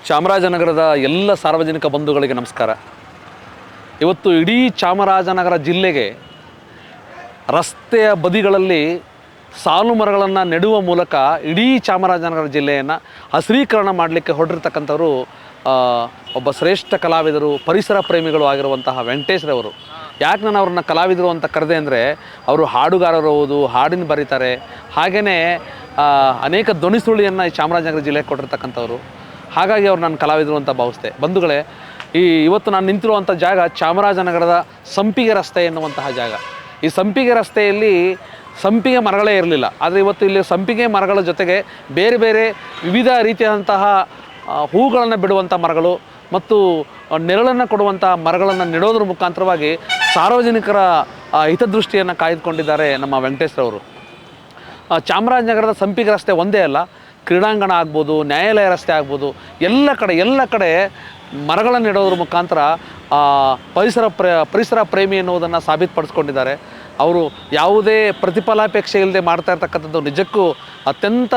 ಚಾಮರಾಜನಗರದ ಎಲ್ಲ ಸಾರ್ವಜನಿಕ ಬಂಧುಗಳಿಗೆ ನಮಸ್ಕಾರ. ಇವತ್ತು ಇಡೀ ಚಾಮರಾಜನಗರ ಜಿಲ್ಲೆಗೆ ರಸ್ತೆಯ ಬದಿಗಳಲ್ಲಿ ಸಾಲು ಮರಗಳನ್ನು ನೆಡುವ ಮೂಲಕ ಇಡೀ ಚಾಮರಾಜನಗರ ಜಿಲ್ಲೆಯನ್ನು ಹಸಿರೀಕರಣ ಮಾಡಲಿಕ್ಕೆ ಹೊರಟಿರ್ತಕ್ಕಂಥವರು ಒಬ್ಬ ಶ್ರೇಷ್ಠ ಕಲಾವಿದರು, ಪರಿಸರ ಪ್ರೇಮಿಗಳು ಆಗಿರುವಂತಹ ವೆಂಕಟೇಶ್ರವರು. ಯಾಕೆ ನಾನು ಅವ್ರನ್ನ ಕಲಾವಿದರು ಅಂತ ಕರೆದೆ ಅಂದರೆ, ಅವರು ಹಾಡುಗಾರರು ಹೌದು, ಹಾಡಿನ ಬರೀತಾರೆ, ಹಾಗೆಯೇ ಅನೇಕ ಧ್ವನಿಸುಳಿಯನ್ನು ಈ ಚಾಮರಾಜನಗರ ಜಿಲ್ಲೆಗೆ ಕೊಟ್ಟಿರ್ತಕ್ಕಂಥವ್ರು. ಹಾಗಾಗಿ ಅವ್ರು ನಾನು ಕಲಾವಿದರು ಅಂತ ಭಾವಿಸ್ದೆ. ಬಂಧುಗಳೇ, ಇವತ್ತು ನಾನು ನಿಂತಿರುವಂಥ ಜಾಗ ಚಾಮರಾಜನಗರದ ಸಂಪಿಗೆ ರಸ್ತೆ ಎನ್ನುವಂತಹ ಜಾಗ. ಈ ಸಂಪಿಗೆ ರಸ್ತೆಯಲ್ಲಿ ಸಂಪಿಗೆ ಮರಗಳೇ ಇರಲಿಲ್ಲ, ಆದರೆ ಇವತ್ತು ಇಲ್ಲಿ ಸಂಪಿಗೆ ಮರಗಳ ಜೊತೆಗೆ ಬೇರೆ ಬೇರೆ ವಿವಿಧ ರೀತಿಯಾದಂತಹ ಹೂಗಳನ್ನು ಬಿಡುವಂಥ ಮರಗಳು ಮತ್ತು ನೆರಳನ್ನು ಕೊಡುವಂಥ ಮರಗಳನ್ನು ನೆಡೋದ್ರ ಮುಖಾಂತರವಾಗಿ ಸಾರ್ವಜನಿಕರ ಹಿತದೃಷ್ಟಿಯನ್ನು ಕಾಯ್ದುಕೊಂಡಿದ್ದಾರೆ ನಮ್ಮ ವೆಂಕಟೇಶ್ರವರು. ಚಾಮರಾಜನಗರದ ಸಂಪಿಗೆ ರಸ್ತೆ ಒಂದೇ ಅಲ್ಲ, ಕ್ರೀಡಾಂಗಣ ಆಗ್ಬೋದು, ನ್ಯಾಯಾಲಯ ರಸ್ತೆ ಆಗ್ಬೋದು, ಎಲ್ಲ ಕಡೆ ಮರಗಳನ್ನು ನೆಡೋದ್ರ ಮುಖಾಂತರ ಪರಿಸರ ಪ್ರೇಮಿ ಎನ್ನುವುದನ್ನು ಸಾಬೀತುಪಡಿಸ್ಕೊಂಡಿದ್ದಾರೆ. ಅವರು ಯಾವುದೇ ಪ್ರತಿಫಲಾಪೇಕ್ಷೆ ಇಲ್ಲದೆ ಮಾಡ್ತಾ ಇರ್ತಕ್ಕಂಥದ್ದು ನಿಜಕ್ಕೂ ಅತ್ಯಂತ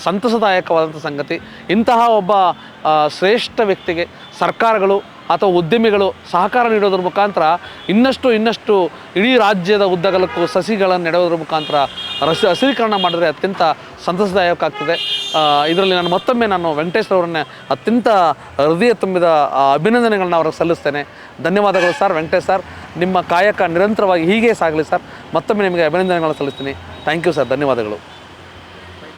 ಸಂತಸದಾಯಕವಾದಂಥ ಸಂಗತಿ. ಇಂತಹ ಒಬ್ಬ ಶ್ರೇಷ್ಠ ವ್ಯಕ್ತಿಗೆ ಸರ್ಕಾರಗಳು ಅಥವಾ ಉದ್ಯಮಿಗಳು ಸಹಕಾರ ನೀಡೋದ್ರ ಮುಖಾಂತರ ಇನ್ನಷ್ಟು ಇಡೀ ರಾಜ್ಯದ ಉದ್ದಗಲಕ್ಕೂ ಸಸಿಗಳನ್ನು ನೆಡೋದ್ರ ಮುಖಾಂತರ ಹಸಿರೀಕರಣ ಮಾಡಿದ್ರೆ ಅತ್ಯಂತ ಸಂತಸದಾಯಕ ಆಗ್ತದೆ. ಇದರಲ್ಲಿ ಮತ್ತೊಮ್ಮೆ ವೆಂಕಟೇಶ್ವರವರನ್ನೇ ಅತ್ಯಂತ ಹೃದಯ ತುಂಬಿದ ಅಭಿನಂದನೆಗಳನ್ನ ಅವ್ರಿಗೆ ಸಲ್ಲಿಸ್ತೇನೆ. ಧನ್ಯವಾದಗಳು ಸರ್. ವೆಂಕಟೇಶ್ ಸರ್, ನಿಮ್ಮ ಕಾಯಕ ನಿರಂತರವಾಗಿ ಹೀಗೆ ಸಾಗಲಿ ಸರ್. ಮತ್ತೊಮ್ಮೆ ನಿಮಗೆ ಅಭಿನಂದನೆಗಳನ್ನ ಸಲ್ಲಿಸ್ತೀನಿ. ಥ್ಯಾಂಕ್ ಯು ಸರ್, ಧನ್ಯವಾದಗಳು.